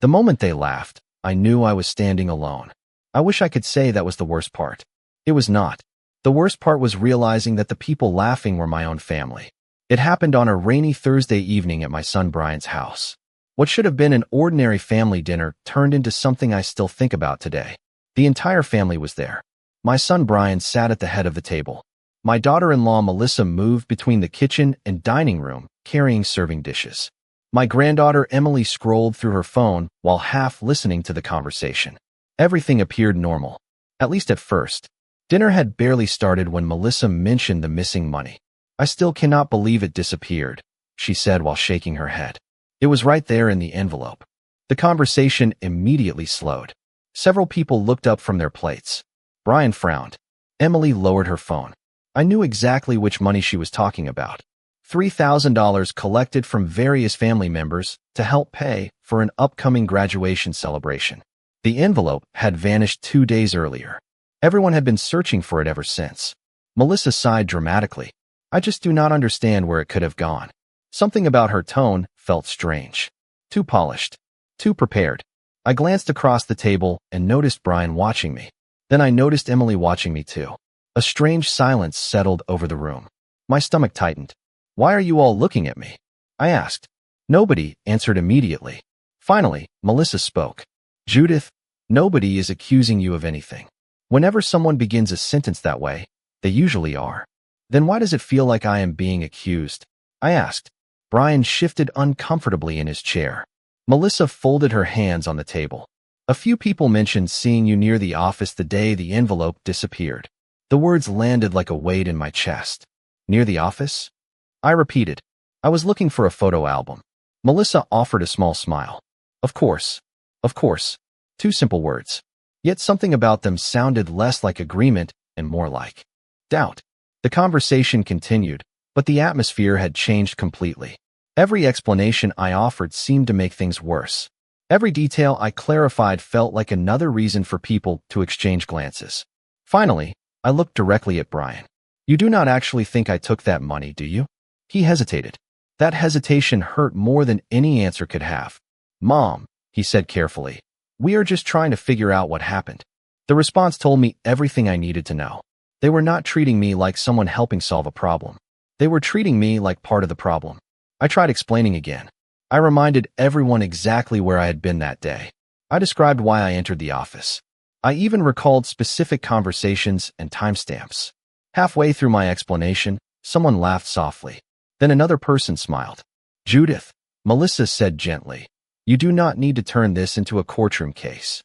The moment they laughed, I knew I was standing alone. I wish I could say that was the worst part. It was not. The worst part was realizing that the people laughing were my own family. It happened on a rainy Thursday evening at my son Brian's house. What should have been an ordinary family dinner turned into something I still think about today. The entire family was there. My son Brian sat at the head of the table. My daughter-in-law Melissa moved between the kitchen and dining room, carrying serving dishes. My granddaughter Emily scrolled through her phone while half listening to the conversation. Everything appeared normal, at least at first. Dinner had barely started when Melissa mentioned the missing money. "I still cannot believe it disappeared," she said while shaking her head. "It was right there in the envelope." The conversation immediately slowed. Several people looked up from their plates. Brian frowned. Emily lowered her phone. I knew exactly which money she was talking about. $3,000 collected from various family members to help pay for an upcoming graduation celebration. The envelope had vanished 2 days earlier. Everyone had been searching for it ever since. Melissa sighed dramatically. "I just do not understand where it could have gone." Something about her tone felt strange. Too polished. Too prepared. I glanced across the table and noticed Brian watching me. Then I noticed Emily watching me too. A strange silence settled over the room. My stomach tightened. "Why are you all looking at me?" I asked. Nobody answered immediately. Finally, Melissa spoke. "Judith, nobody is accusing you of anything." Whenever someone begins a sentence that way, they usually are. "Then why does it feel like I am being accused?" I asked. Brian shifted uncomfortably in his chair. Melissa folded her hands on the table. "A few people mentioned seeing you near the office the day the envelope disappeared." The words landed like a weight in my chest. "Near the office?" I repeated. "I was looking for a photo album." Melissa offered a small smile. Of course. Of course." 2 simple words. Yet something about them sounded less like agreement and more like doubt. The conversation continued, but the atmosphere had changed completely. Every explanation I offered seemed to make things worse. Every detail I clarified felt like another reason for people to exchange glances. Finally, I looked directly at Brian. "You do not actually think I took that money, do you?" He hesitated. That hesitation hurt more than any answer could have. "Mom," he said carefully, "we are just trying to figure out what happened." The response told me everything I needed to know. They were not treating me like someone helping solve a problem. They were treating me like part of the problem. I tried explaining again. I reminded everyone exactly where I had been that day. I described why I entered the office. I even recalled specific conversations and timestamps. Halfway through my explanation, someone laughed softly. Then another person smiled. "Judith," Melissa said gently, "you do not need to turn this into a courtroom case."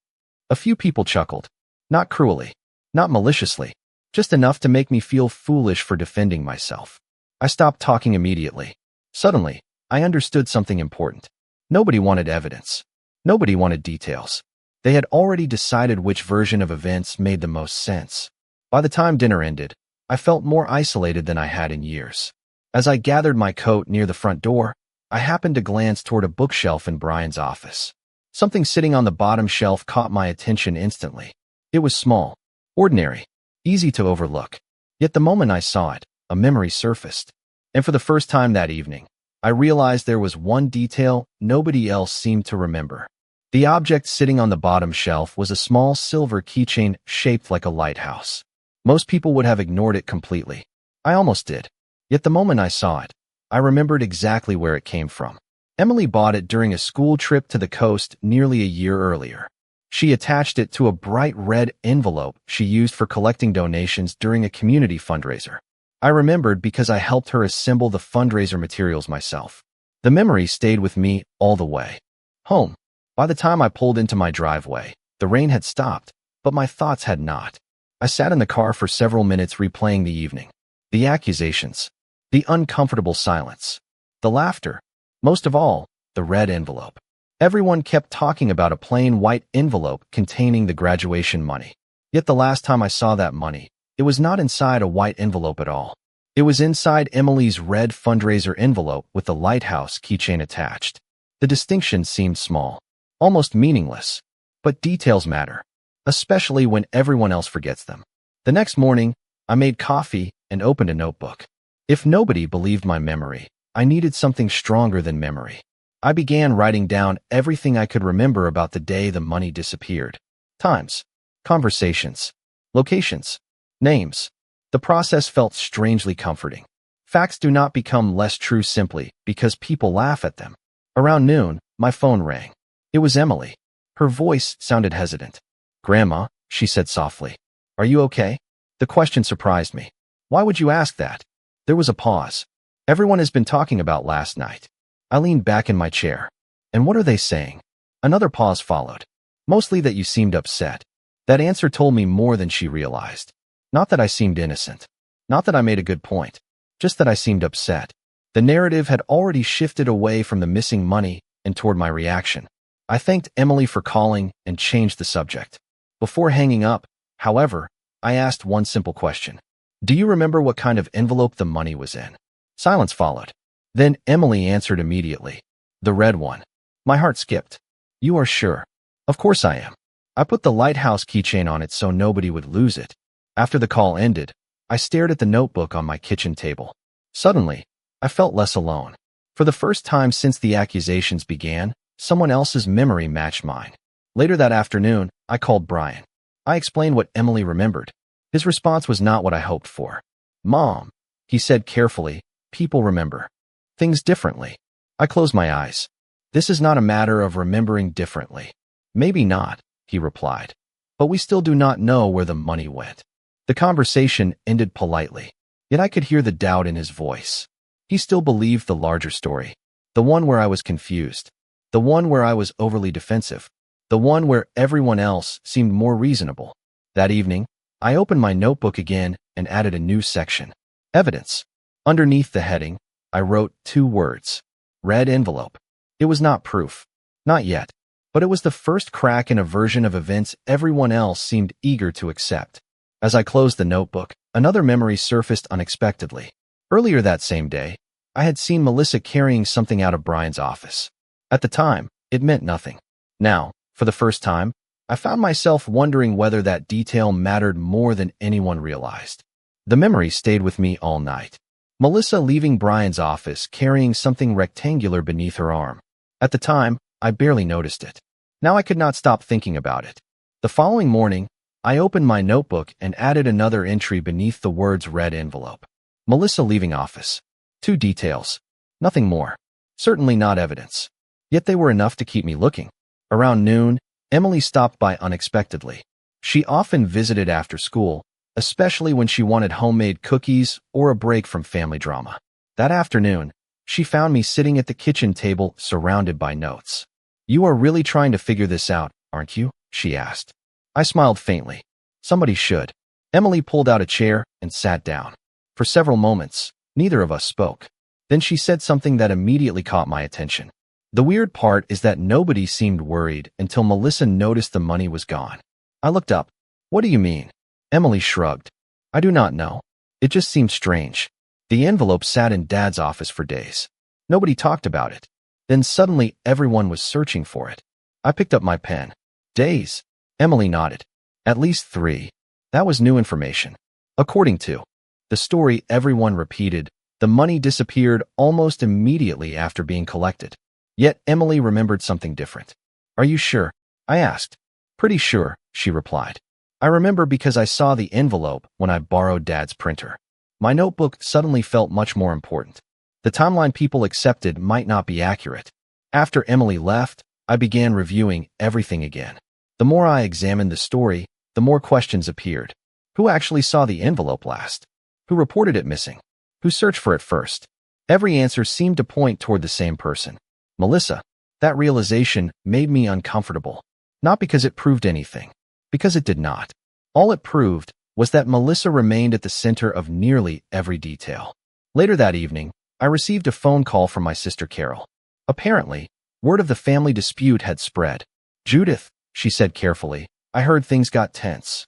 A few people chuckled. Not cruelly. Not maliciously. Just enough to make me feel foolish for defending myself. I stopped talking immediately. Suddenly, I understood something important. Nobody wanted evidence. Nobody wanted details. They had already decided which version of events made the most sense. By the time dinner ended, I felt more isolated than I had in years. As I gathered my coat near the front door, I happened to glance toward a bookshelf in Brian's office. Something sitting on the bottom shelf caught my attention instantly. It was small, ordinary, easy to overlook. Yet the moment I saw it, a memory surfaced. And for the first time that evening, I realized there was one detail nobody else seemed to remember. The object sitting on the bottom shelf was a small silver keychain shaped like a lighthouse. Most people would have ignored it completely. I almost did. Yet the moment I saw it, I remembered exactly where it came from. Emily bought it during a school trip to the coast nearly a year earlier. She attached it to a bright red envelope she used for collecting donations during a community fundraiser. I remembered because I helped her assemble the fundraiser materials myself. The memory stayed with me all the way home. By the time I pulled into my driveway, the rain had stopped, but my thoughts had not. I sat in the car for several minutes replaying the evening. The accusations. The uncomfortable silence. The laughter. Most of all, the red envelope. Everyone kept talking about a plain white envelope containing the graduation money. Yet the last time I saw that money, it was not inside a white envelope at all. It was inside Emily's red fundraiser envelope with the lighthouse keychain attached. The distinction seemed small, almost meaningless. But details matter, especially when everyone else forgets them. The next morning, I made coffee and opened a notebook. If nobody believed my memory, I needed something stronger than memory. I began writing down everything I could remember about the day the money disappeared. Times, conversations, locations, names. The process felt strangely comforting. Facts do not become less true simply because people laugh at them. Around noon, my phone rang. It was Emily. Her voice sounded hesitant. "Grandma," she said softly. "Are you okay?" The question surprised me. "Why would you ask that?" There was a pause. "Everyone has been talking about last night." I leaned back in my chair. "And what are they saying?" Another pause followed. "Mostly that you seemed upset." That answer told me more than she realized. Not that I seemed innocent. Not that I made a good point. Just that I seemed upset. The narrative had already shifted away from the missing money and toward my reaction. I thanked Emily for calling and changed the subject. Before hanging up, however, I asked one simple question. "Do you remember what kind of envelope the money was in?" Silence followed. Then Emily answered immediately. "The red one." My heart skipped. "You are sure?" "Of course I am. I put the lighthouse keychain on it so nobody would lose it." After the call ended, I stared at the notebook on my kitchen table. Suddenly, I felt less alone. For the first time since the accusations began, someone else's memory matched mine. Later that afternoon, I called Brian. I explained what Emily remembered. His response was not what I hoped for. "Mom," he said carefully, "people remember things differently." I closed my eyes. "This is not a matter of remembering differently." "Maybe not," he replied. "But we still do not know where the money went." The conversation ended politely, yet I could hear the doubt in his voice. He still believed the larger story, the one where I was confused, the one where I was overly defensive, the one where everyone else seemed more reasonable. That evening, I opened my notebook again and added a new section. Evidence. Underneath the heading, I wrote 2 words. Red envelope. It was not proof. Not yet. But it was the first crack in a version of events everyone else seemed eager to accept. As I closed the notebook, another memory surfaced unexpectedly. Earlier that same day, I had seen Melissa carrying something out of Brian's office. At the time, it meant nothing. Now, for the first time, I found myself wondering whether that detail mattered more than anyone realized. The memory stayed with me all night. Melissa leaving Brian's office carrying something rectangular beneath her arm. At the time, I barely noticed it. Now I could not stop thinking about it. The following morning, I opened my notebook and added another entry beneath the words red envelope. Melissa leaving office. 2 details. Nothing more. Certainly not evidence. Yet they were enough to keep me looking. Around noon, Emily stopped by unexpectedly. She often visited after school, especially when she wanted homemade cookies or a break from family drama. That afternoon, she found me sitting at the kitchen table surrounded by notes. "You are really trying to figure this out, aren't you?" she asked. I smiled faintly. Somebody should. Emily pulled out a chair and sat down. For several moments, neither of us spoke. Then she said something that immediately caught my attention. The weird part is that nobody seemed worried until Melissa noticed the money was gone. I looked up. "What do you mean?" Emily shrugged. "I do not know. It just seemed strange. The envelope sat in Dad's office for days. Nobody talked about it. Then suddenly everyone was searching for it." I picked up my pen. "Days?" Emily nodded. "At least 3. That was new information." According to the story everyone repeated, the money disappeared almost immediately after being collected. Yet Emily remembered something different. "Are you sure?" I asked. "Pretty sure," she replied. "I remember because I saw the envelope when I borrowed Dad's printer." My notebook suddenly felt much more important. The timeline people accepted might not be accurate. After Emily left, I began reviewing everything again. The more I examined the story, the more questions appeared. Who actually saw the envelope last? Who reported it missing? Who searched for it first? Every answer seemed to point toward the same person. Melissa. That realization made me uncomfortable. Not because it proved anything. Because it did not. All it proved was that Melissa remained at the center of nearly every detail. Later that evening, I received a phone call from my sister Carol. Apparently, word of the family dispute had spread. "Judith," she said carefully, "I heard things got tense."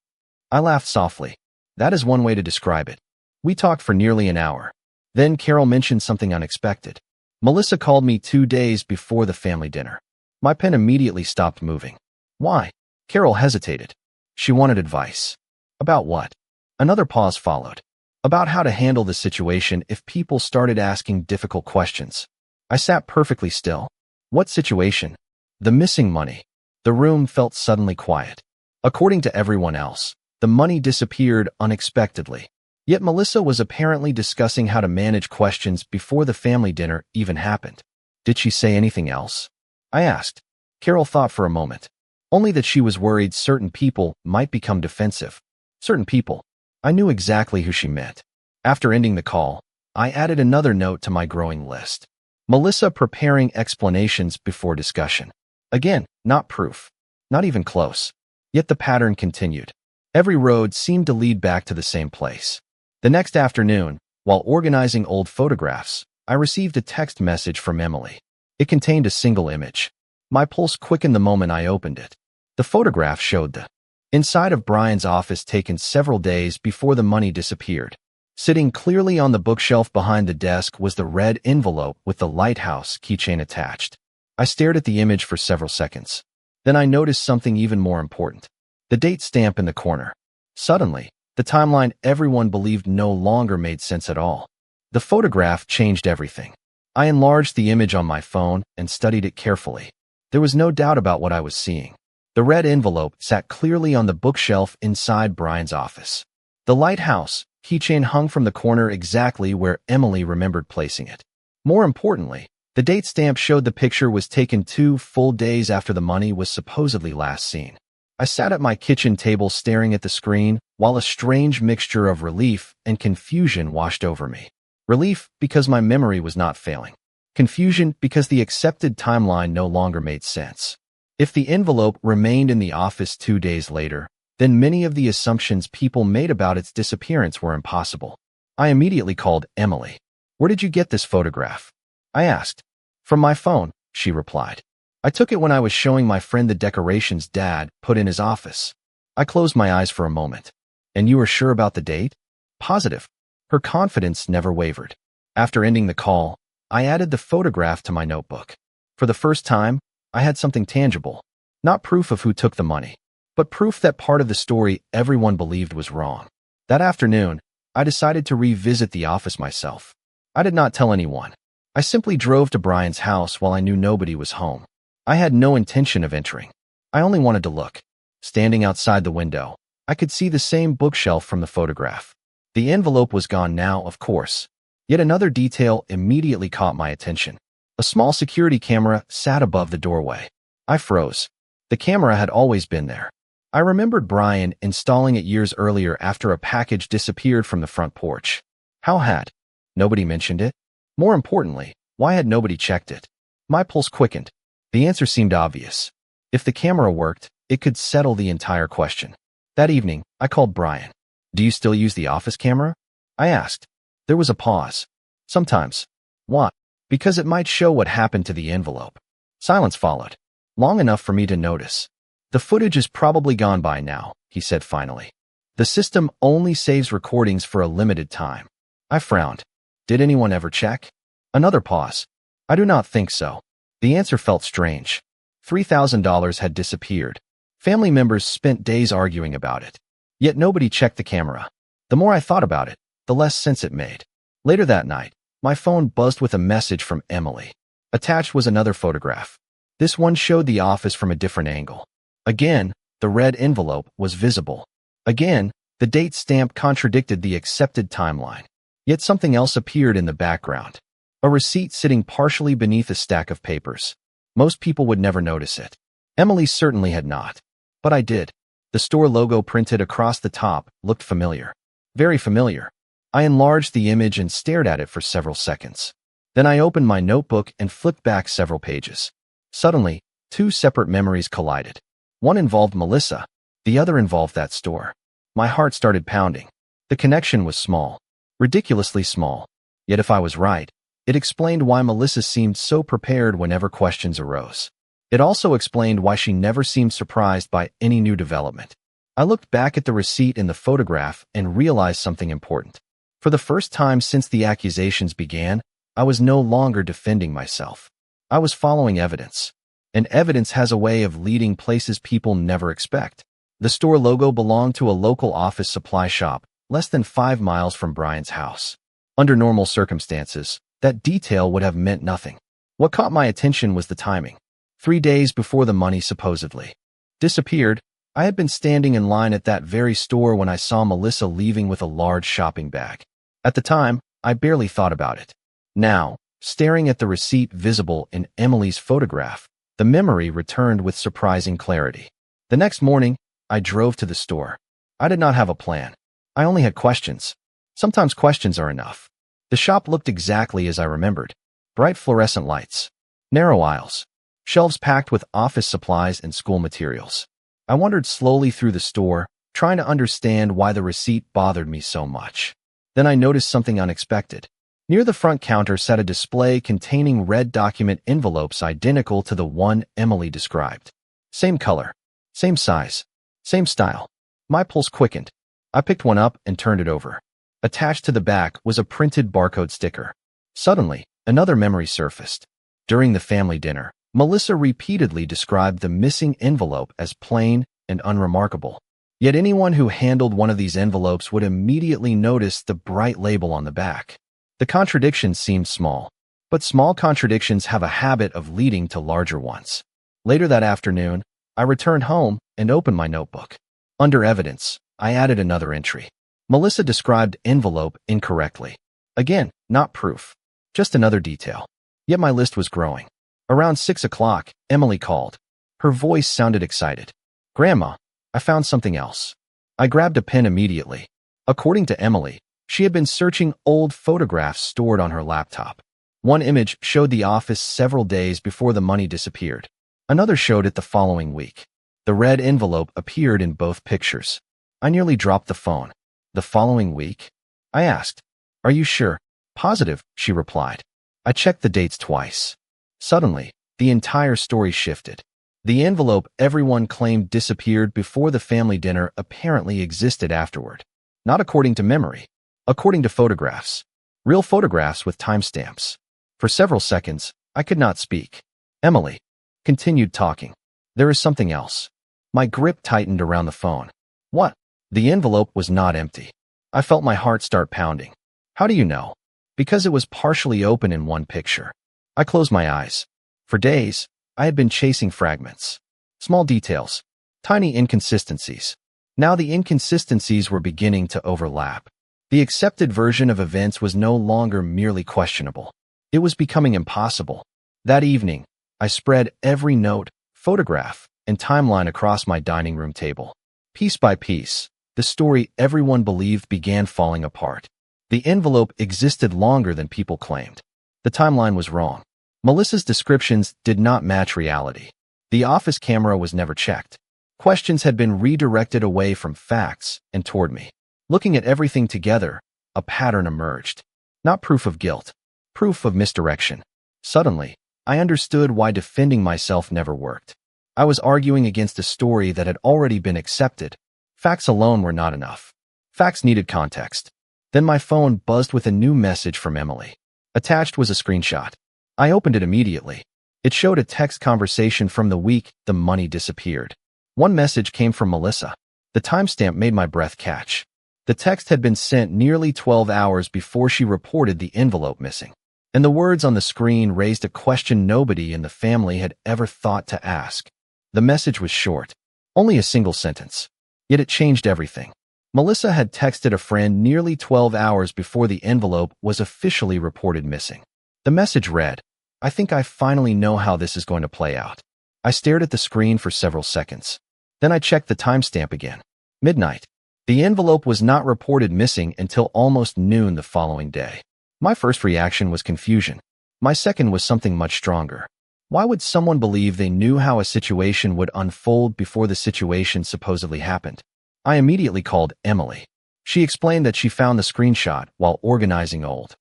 I laughed softly. That is one way to describe it. We talked for nearly an hour. Then Carol mentioned something unexpected. Melissa called me 2 days before the family dinner. My pen immediately stopped moving. "Why?" Carol hesitated. She wanted advice. About what? Another pause followed. About how to handle the situation if people started asking difficult questions. I sat perfectly still. What situation? The missing money. The room felt suddenly quiet. According to everyone else, the money disappeared unexpectedly. Yet Melissa was apparently discussing how to manage questions before the family dinner even happened. Did she say anything else? I asked. Carol thought for a moment. Only that she was worried certain people might become defensive. Certain people. I knew exactly who she meant. After ending the call, I added another note to my growing list. Melissa preparing explanations before discussion. Again, not proof. Not even close. Yet the pattern continued. Every road seemed to lead back to the same place. The next afternoon, while organizing old photographs, I received a text message from Emily. It contained a single image. My pulse quickened the moment I opened it. The photograph showed the inside of Brian's office taken several days before the money disappeared. Sitting clearly on the bookshelf behind the desk was the red envelope with the lighthouse keychain attached. I stared at the image for several seconds. Then I noticed something even more important. The date stamp in the corner. Suddenly, the timeline everyone believed no longer made sense at all. The photograph changed everything. I enlarged the image on my phone and studied it carefully. There was no doubt about what I was seeing. The red envelope sat clearly on the bookshelf inside Brian's office. The lighthouse keychain hung from the corner exactly where Emily remembered placing it. More importantly, the date stamp showed the picture was taken 2 full days after the money was supposedly last seen. I sat at my kitchen table staring at the screen while a strange mixture of relief and confusion washed over me. Relief because my memory was not failing. Confusion because the accepted timeline no longer made sense. If the envelope remained in the office 2 days later, then many of the assumptions people made about its disappearance were impossible. I immediately called Emily. "Where did you get this photograph?" I asked. "From my phone," she replied. "I took it when I was showing my friend the decorations Dad put in his office." I closed my eyes for a moment. "And you were sure about the date?" "Positive." Her confidence never wavered. After ending the call, I added the photograph to my notebook. For the first time, I had something tangible. Not proof of who took the money, but proof that part of the story everyone believed was wrong. That afternoon, I decided to revisit the office myself. I did not tell anyone. I simply drove to Brian's house while I knew nobody was home. I had no intention of entering. I only wanted to look. Standing outside the window, I could see the same bookshelf from the photograph. The envelope was gone now, of course. Yet another detail immediately caught my attention. A small security camera sat above the doorway. I froze. The camera had always been there. I remembered Brian installing it years earlier after a package disappeared from the front porch. How had nobody mentioned it? More importantly, why had nobody checked it? My pulse quickened. The answer seemed obvious. If the camera worked, it could settle the entire question. That evening, I called Brian. "Do you still use the office camera?" I asked. There was a pause. "Sometimes." "Why?" "Because it might show what happened to the envelope." Silence followed. Long enough for me to notice. "The footage is probably gone by now," he said finally. "The system only saves recordings for a limited time." I frowned. "Did anyone ever check?" Another pause. "I do not think so." The answer felt strange. $3,000 had disappeared. Family members spent days arguing about it. Yet nobody checked the camera. The more I thought about it, the less sense it made. Later that night, my phone buzzed with a message from Emily. Attached was another photograph. This one showed the office from a different angle. Again, the red envelope was visible. Again, the date stamp contradicted the accepted timeline. Yet something else appeared in the background. A receipt sitting partially beneath a stack of papers. Most people would never notice it. Emily certainly had not. But I did. The store logo printed across the top looked familiar. Very familiar. I enlarged the image and stared at it for several seconds. Then I opened my notebook and flipped back several pages. Suddenly, 2 separate memories collided. One involved Melissa. The other involved that store. My heart started pounding. The connection was small. Ridiculously small. Yet if I was right, it explained why Melissa seemed so prepared whenever questions arose. It also explained why she never seemed surprised by any new development. I looked back at the receipt in the photograph and realized something important. For the first time since the accusations began, I was no longer defending myself. I was following evidence. And evidence has a way of leading places people never expect. The store logo belonged to a local office supply shop, less than 5 miles from Brian's house. Under normal circumstances, that detail would have meant nothing. What caught my attention was the timing. 3 days before the money supposedly disappeared, I had been standing in line at that very store when I saw Melissa leaving with a large shopping bag. At the time, I barely thought about it. Now, staring at the receipt visible in Emily's photograph, the memory returned with surprising clarity. The next morning, I drove to the store. I did not have a plan. I only had questions. Sometimes questions are enough. The shop looked exactly as I remembered. Bright fluorescent lights. Narrow aisles. Shelves packed with office supplies and school materials. I wandered slowly through the store, trying to understand why the receipt bothered me so much. Then I noticed something unexpected. Near the front counter sat a display containing red document envelopes identical to the one Emily described. Same color, same size, same style. My pulse quickened. I picked one up and turned it over. Attached to the back was a printed barcode sticker. Suddenly, another memory surfaced. During the family dinner, Melissa repeatedly described the missing envelope as plain and unremarkable. Yet anyone who handled one of these envelopes would immediately notice the bright label on the back. The contradictions seemed small, but small contradictions have a habit of leading to larger ones. Later that afternoon, I returned home and opened my notebook. Under evidence, I added another entry. Melissa described envelope incorrectly. Again, not proof, just another detail. Yet my list was growing. Around 6 o'clock, Emily called. Her voice sounded excited. "Grandma, I found something else." I grabbed a pen immediately. According to Emily, she had been searching old photographs stored on her laptop. One image showed the office several days before the money disappeared. Another showed it the following week. The red envelope appeared in both pictures. I nearly dropped the phone. "The following week?" I asked. "Are you sure?" "Positive," she replied. I checked the dates twice. Suddenly, the entire story shifted. The envelope everyone claimed disappeared before the family dinner apparently existed afterward. Not according to memory. According to photographs. Real photographs with timestamps. For several seconds, I could not speak. Emily continued talking. "There is something else." My grip tightened around the phone. "What?" The envelope was not empty. I felt my heart start pounding. "How do you know?" "Because it was partially open in one picture." I closed my eyes. For days, I had been chasing fragments. Small details. Tiny inconsistencies. Now the inconsistencies were beginning to overlap. The accepted version of events was no longer merely questionable. It was becoming impossible. That evening, I spread every note, photograph, and timeline across my dining room table. Piece by piece, the story everyone believed began falling apart. The envelope existed longer than people claimed. The timeline was wrong. Melissa's descriptions did not match reality. The office camera was never checked. Questions had been redirected away from facts and toward me. Looking at everything together, a pattern emerged. Not proof of guilt, proof of misdirection. Suddenly, I understood why defending myself never worked. I was arguing against a story that had already been accepted. Facts alone were not enough. Facts needed context. Then my phone buzzed with a new message from Emily. Attached was a screenshot. I opened it immediately. It showed a text conversation from the week the money disappeared. One message came from Melissa. The timestamp made my breath catch. The text had been sent nearly 12 hours before she reported the envelope missing. And the words on the screen raised a question nobody in the family had ever thought to ask. The message was short. Only a single sentence. Yet it changed everything. Melissa had texted a friend nearly 12 hours before the envelope was officially reported missing. The message read, "I think I finally know how this is going to play out." I stared at the screen for several seconds. Then I checked the timestamp again. Midnight. The envelope was not reported missing until almost noon the following day. My first reaction was confusion. My second was something much stronger. Why would someone believe they knew how a situation would unfold before the situation supposedly happened? I immediately called Emily. She explained that she found the screenshot while organizing old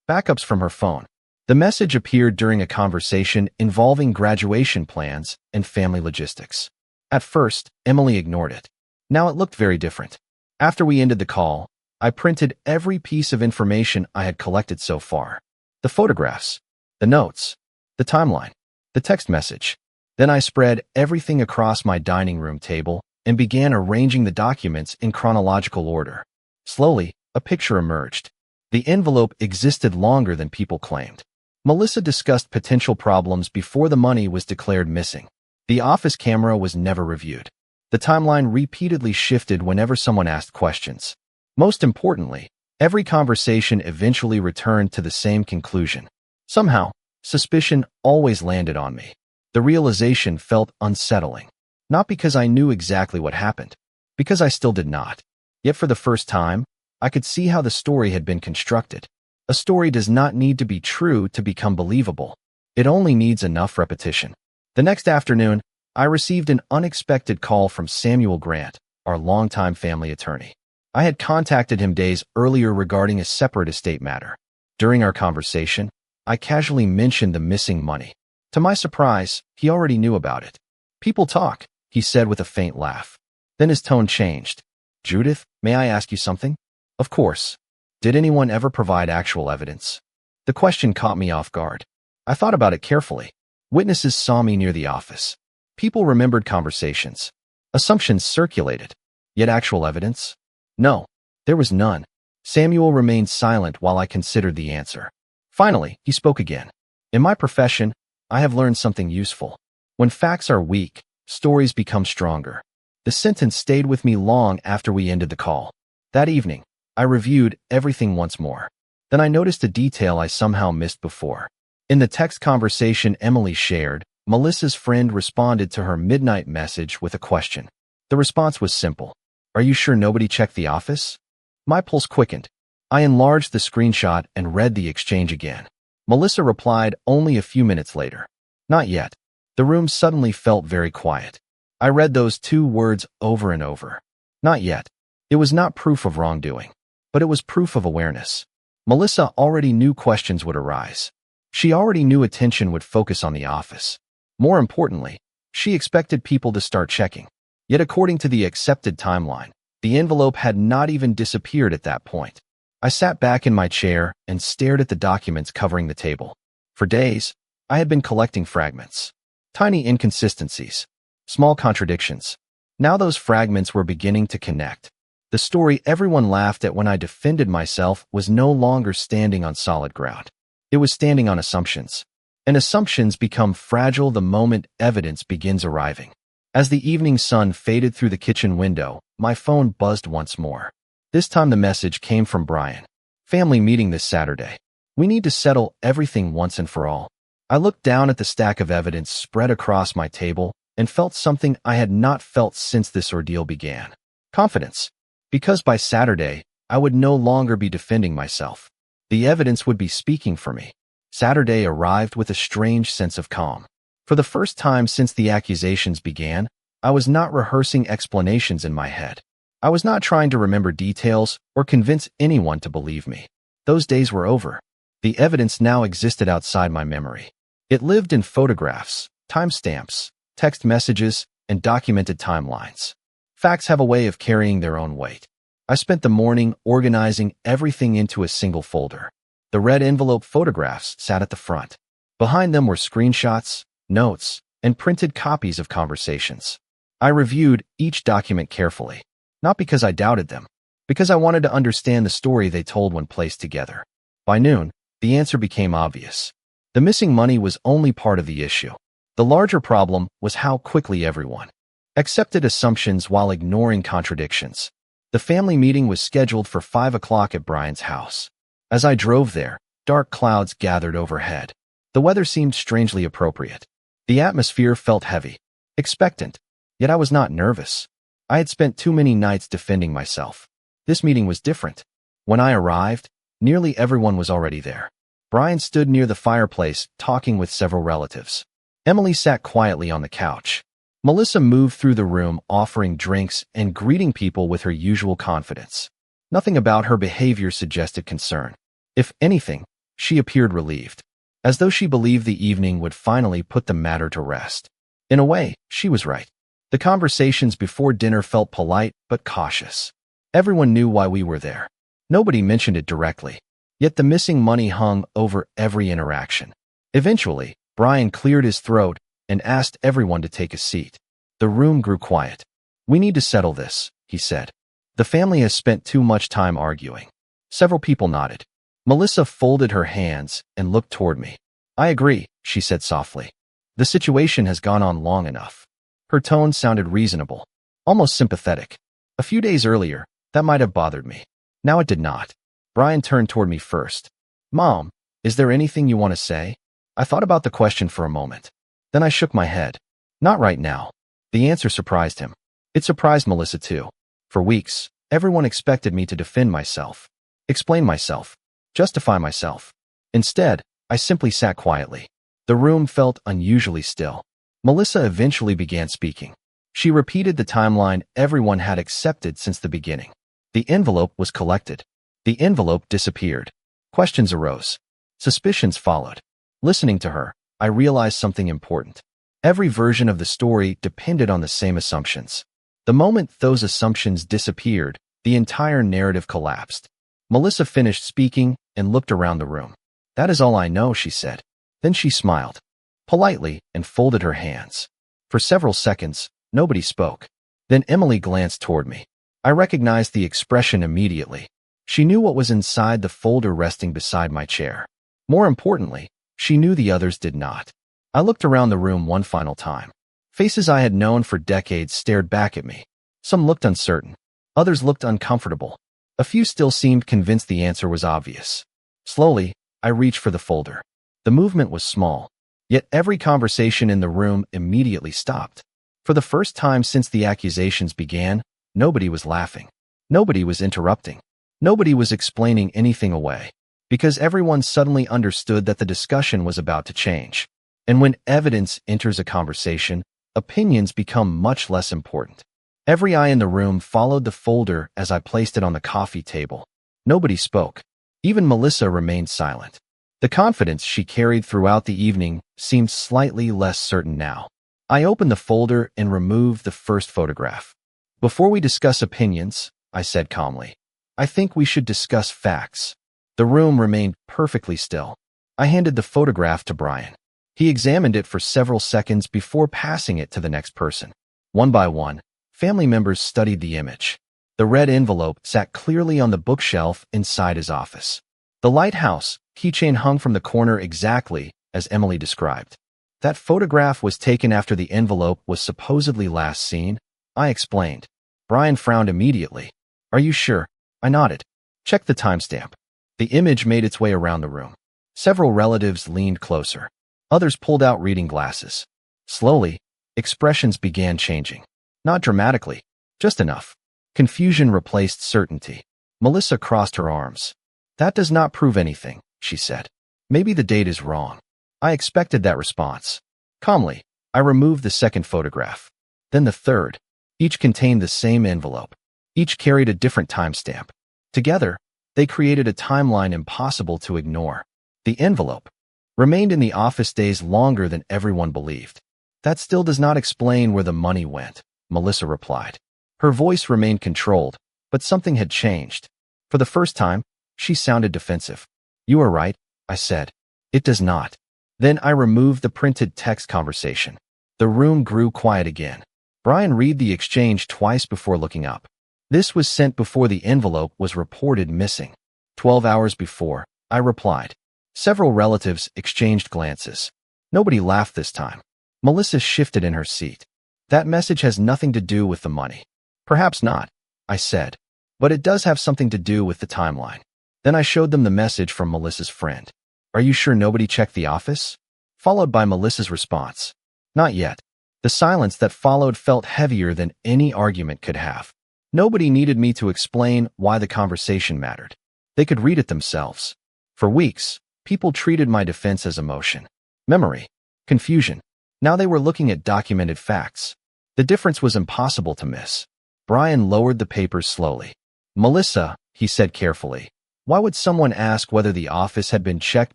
backups from her phone. The message appeared during a conversation involving graduation plans and family logistics. At first, Emily ignored it. Now it looked very different. After we ended the call, I printed every piece of information I had collected so far. The photographs, the notes, the timeline, the text message. Then I spread everything across my dining room table and began arranging the documents in chronological order. Slowly, a picture emerged. The envelope existed longer than people claimed. Melissa discussed potential problems before the money was declared missing. The office camera was never reviewed. The timeline repeatedly shifted whenever someone asked questions. Most importantly, every conversation eventually returned to the same conclusion. Somehow, suspicion always landed on me. The realization felt unsettling. Not because I knew exactly what happened, because I still did not. Yet for the first time, I could see how the story had been constructed. A story does not need to be true to become believable. It only needs enough repetition. The next afternoon, I received an unexpected call from Samuel Grant, our longtime family attorney. I had contacted him days earlier regarding a separate estate matter. During our conversation, I casually mentioned the missing money. To my surprise, he already knew about it. "People talk," he said with a faint laugh. Then his tone changed. "Judith, may I ask you something?" "Of course." "Did anyone ever provide actual evidence?" The question caught me off guard. I thought about it carefully. Witnesses saw me near the office. People remembered conversations. Assumptions circulated. Yet actual evidence? No, there was none. Samuel remained silent while I considered the answer. Finally, he spoke again. "In my profession, I have learned something useful. When facts are weak, stories become stronger." The sentence stayed with me long after we ended the call. That evening, I reviewed everything once more. Then I noticed a detail I somehow missed before. In the text conversation Emily shared, Melissa's friend responded to her midnight message with a question. The response was simple. "Are you sure nobody checked the office?" My pulse quickened. I enlarged the screenshot and read the exchange again. Melissa replied only a few minutes later. "Not yet." The room suddenly felt very quiet. I read those two words over and over. Not yet. It was not proof of wrongdoing, but it was proof of awareness. Melissa already knew questions would arise. She already knew attention would focus on the office. More importantly, she expected people to start checking. Yet according to the accepted timeline, the envelope had not even disappeared at that point. I sat back in my chair and stared at the documents covering the table. For days, I had been collecting fragments. Tiny inconsistencies. Small contradictions. Now those fragments were beginning to connect. The story everyone laughed at when I defended myself was no longer standing on solid ground. It was standing on assumptions. And assumptions become fragile the moment evidence begins arriving. As the evening sun faded through the kitchen window, my phone buzzed once more. This time the message came from Brian. "Family meeting this Saturday. We need to settle everything once and for all." I looked down at the stack of evidence spread across my table and felt something I had not felt since this ordeal began. Confidence. Because by Saturday, I would no longer be defending myself. The evidence would be speaking for me. Saturday arrived with a strange sense of calm. For the first time since the accusations began, I was not rehearsing explanations in my head. I was not trying to remember details or convince anyone to believe me. Those days were over. The evidence now existed outside my memory. It lived in photographs, timestamps, text messages, and documented timelines. Facts have a way of carrying their own weight. I spent the morning organizing everything into a single folder. The red envelope photographs sat at the front. Behind them were screenshots, notes, and printed copies of conversations. I reviewed each document carefully, not because I doubted them, because I wanted to understand the story they told when placed together. By noon, the answer became obvious. The missing money was only part of the issue. The larger problem was how quickly everyone accepted assumptions while ignoring contradictions. The family meeting was scheduled for 5 o'clock at Brian's house. As I drove there, dark clouds gathered overhead. The weather seemed strangely appropriate. The atmosphere felt heavy, expectant, yet I was not nervous. I had spent too many nights defending myself. This meeting was different. When I arrived, nearly everyone was already there. Brian stood near the fireplace, talking with several relatives. Emily sat quietly on the couch. Melissa moved through the room, offering drinks and greeting people with her usual confidence. Nothing about her behavior suggested concern. If anything, she appeared relieved, as though she believed the evening would finally put the matter to rest. In a way, she was right. The conversations before dinner felt polite but cautious. Everyone knew why we were there. Nobody mentioned it directly. Yet the missing money hung over every interaction. Eventually, Brian cleared his throat and asked everyone to take a seat. The room grew quiet. "We need to settle this," he said. "The family has spent too much time arguing." Several people nodded. Melissa folded her hands and looked toward me. I agree, she said softly. The situation has gone on long enough. Her tone sounded reasonable, almost sympathetic. A few days earlier, that might have bothered me. Now it did not. Brian turned toward me first. Mom, is there anything you want to say? I thought about the question for a moment. Then I shook my head. Not right now. The answer surprised him. It surprised Melissa too. For weeks, everyone expected me to defend myself, explain myself, justify myself. Instead, I simply sat quietly. The room felt unusually still. Melissa eventually began speaking. She repeated the timeline everyone had accepted since the beginning. The envelope was collected. The envelope disappeared. Questions arose. Suspicions followed. Listening to her, I realized something important. Every version of the story depended on the same assumptions. The moment those assumptions disappeared, the entire narrative collapsed. Melissa finished speaking and looked around the room. That is all I know, she said. Then she smiled, politely, and folded her hands. For several seconds, nobody spoke. Then Emily glanced toward me. I recognized the expression immediately. She knew what was inside the folder resting beside my chair. More importantly, she knew the others did not. I looked around the room one final time. Faces I had known for decades stared back at me. Some looked uncertain. Others looked uncomfortable. A few still seemed convinced the answer was obvious. Slowly, I reached for the folder. The movement was small, yet every conversation in the room immediately stopped. For the first time since the accusations began, nobody was laughing. Nobody was interrupting. Nobody was explaining anything away. Because everyone suddenly understood that the discussion was about to change. And when evidence enters a conversation, opinions become much less important. Every eye in the room followed the folder as I placed it on the coffee table. Nobody spoke. Even Melissa remained silent. The confidence she carried throughout the evening seemed slightly less certain now. I opened the folder and removed the first photograph. Before we discuss opinions, I said calmly, I think we should discuss facts. The room remained perfectly still. I handed the photograph to Brian. He examined it for several seconds before passing it to the next person. One by one, family members studied the image. The red envelope sat clearly on the bookshelf inside his office. The lighthouse keychain hung from the corner exactly as Emily described. That photograph was taken after the envelope was supposedly last seen, I explained. Brian frowned immediately. Are you sure? I nodded. Check the timestamp. The image made its way around the room. Several relatives leaned closer. Others pulled out reading glasses. Slowly, expressions began changing. Not dramatically, just enough. Confusion replaced certainty. Melissa crossed her arms. That does not prove anything, she said. Maybe the date is wrong. I expected that response. Calmly, I removed the second photograph. Then the third. Each contained the same envelope. Each carried a different timestamp. Together, they created a timeline impossible to ignore. The envelope remained in the office days longer than everyone believed. That still does not explain where the money went, Melissa replied. Her voice remained controlled, but something had changed. For the first time, she sounded defensive. You are right, I said. It does not. Then I removed the printed text conversation. The room grew quiet again. Brian read the exchange twice before looking up. This was sent before the envelope was reported missing. 12 hours before, I replied. Several relatives exchanged glances. Nobody laughed this time. Melissa shifted in her seat. That message has nothing to do with the money. Perhaps not, I said. But it does have something to do with the timeline. Then I showed them the message from Melissa's friend. Are you sure nobody checked the office? Followed by Melissa's response. Not yet. The silence that followed felt heavier than any argument could have. Nobody needed me to explain why the conversation mattered. They could read it themselves. For weeks, people treated my defense as emotion, memory, confusion. Now they were looking at documented facts. The difference was impossible to miss. Brian lowered the papers slowly. Melissa, he said carefully, why would someone ask whether the office had been checked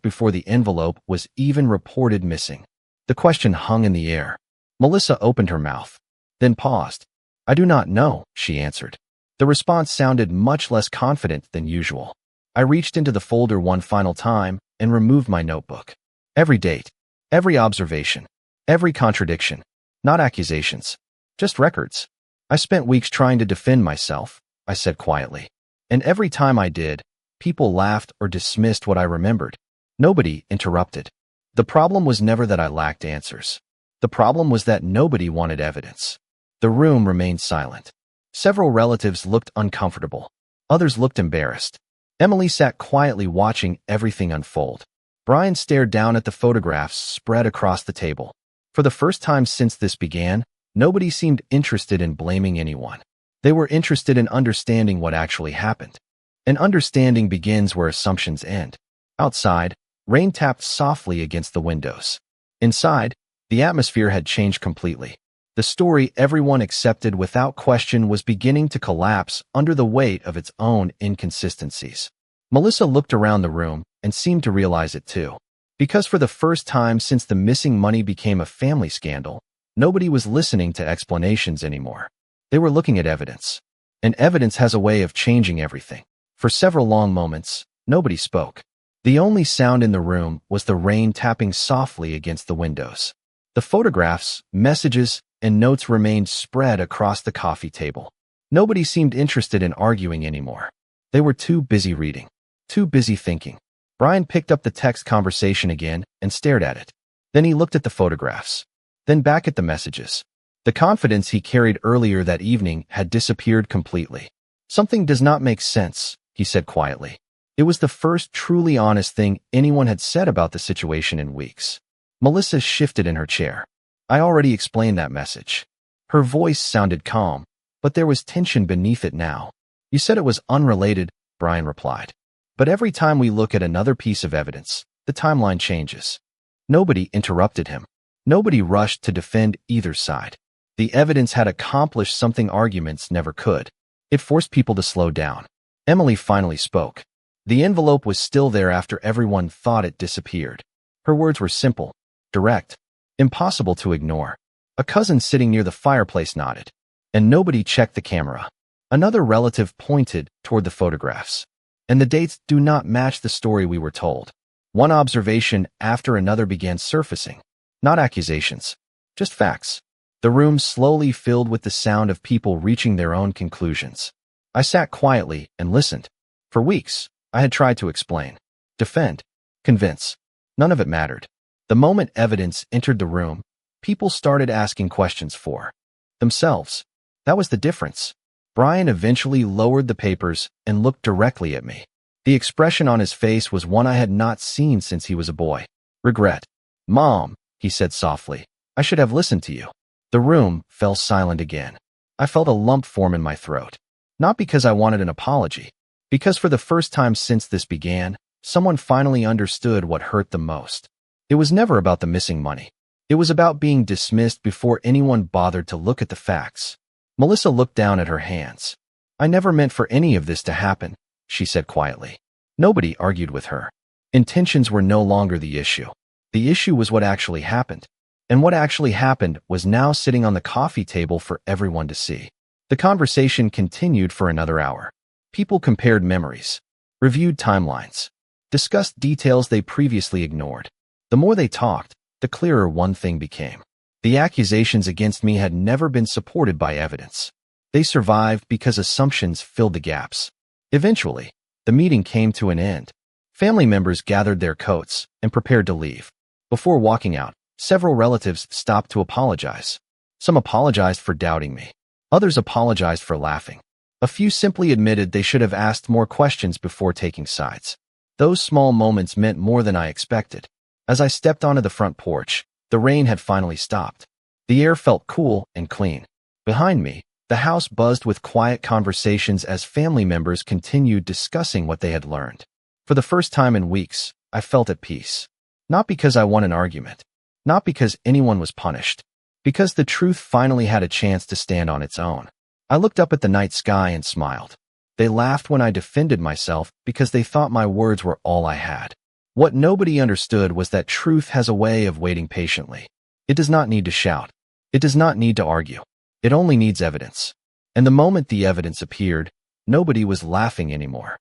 before the envelope was even reported missing? The question hung in the air. Melissa opened her mouth, then paused. I do not know, she answered. The response sounded much less confident than usual. I reached into the folder one final time and removed my notebook. Every date, every observation, every contradiction, not accusations, just records. I spent weeks trying to defend myself, I said quietly. And every time I did, people laughed or dismissed what I remembered. Nobody interrupted. The problem was never that I lacked answers. The problem was that nobody wanted evidence. The room remained silent. Several relatives looked uncomfortable. Others looked embarrassed. Emily sat quietly watching everything unfold. Brian stared down at the photographs spread across the table. For the first time since this began, nobody seemed interested in blaming anyone. They were interested in understanding what actually happened. And understanding begins where assumptions end. Outside, rain tapped softly against the windows. Inside, the atmosphere had changed completely. The story everyone accepted without question was beginning to collapse under the weight of its own inconsistencies. Melissa looked around the room and seemed to realize it too. Because for the first time since the missing money became a family scandal, nobody was listening to explanations anymore. They were looking at evidence. And evidence has a way of changing everything. For several long moments, nobody spoke. The only sound in the room was the rain tapping softly against the windows. The photographs, messages, and notes remained spread across the coffee table. Nobody seemed interested in arguing anymore. They were too busy reading, too busy thinking. Brian picked up the text conversation again and stared at it. Then he looked at the photographs. Then back at the messages. The confidence he carried earlier that evening had disappeared completely. Something does not make sense, he said quietly. It was the first truly honest thing anyone had said about the situation in weeks. Melissa shifted in her chair. I already explained that message. Her voice sounded calm, but there was tension beneath it now. You said it was unrelated, Brian replied. But every time we look at another piece of evidence, the timeline changes. Nobody interrupted him. Nobody rushed to defend either side. The evidence had accomplished something arguments never could. It forced people to slow down. Emily finally spoke. The envelope was still there after everyone thought it disappeared. Her words were simple, direct, impossible to ignore. A cousin sitting near the fireplace nodded, and nobody checked the camera. Another relative pointed toward the photographs. And the dates do not match the story we were told. One observation after another began surfacing. Not accusations, just facts. The room slowly filled with the sound of people reaching their own conclusions. I sat quietly and listened. For weeks, I had tried to explain, defend, convince. None of it mattered. The moment evidence entered the room, people started asking questions for themselves. That was the difference. Brian eventually lowered the papers and looked directly at me. The expression on his face was one I had not seen since he was a boy. Regret. Mom, he said softly, I should have listened to you. The room fell silent again. I felt a lump form in my throat. Not because I wanted an apology. Because for the first time since this began, someone finally understood what hurt them most. It was never about the missing money. It was about being dismissed before anyone bothered to look at the facts. Melissa looked down at her hands. I never meant for any of this to happen, she said quietly. Nobody argued with her. Intentions were no longer the issue. The issue was what actually happened. And what actually happened was now sitting on the coffee table for everyone to see. The conversation continued for another hour. People compared memories, reviewed timelines, discussed details they previously ignored. The more they talked, the clearer one thing became. The accusations against me had never been supported by evidence. They survived because assumptions filled the gaps. Eventually, the meeting came to an end. Family members gathered their coats and prepared to leave. Before walking out, several relatives stopped to apologize. Some apologized for doubting me. Others apologized for laughing. A few simply admitted they should have asked more questions before taking sides. Those small moments meant more than I expected. As I stepped onto the front porch, the rain had finally stopped. The air felt cool and clean. Behind me, the house buzzed with quiet conversations as family members continued discussing what they had learned. For the first time in weeks, I felt at peace. Not because I won an argument. Not because anyone was punished. Because the truth finally had a chance to stand on its own. I looked up at the night sky and smiled. They laughed when I defended myself because they thought my words were all I had. What nobody understood was that truth has a way of waiting patiently. It does not need to shout. It does not need to argue. It only needs evidence. And the moment the evidence appeared, nobody was laughing anymore.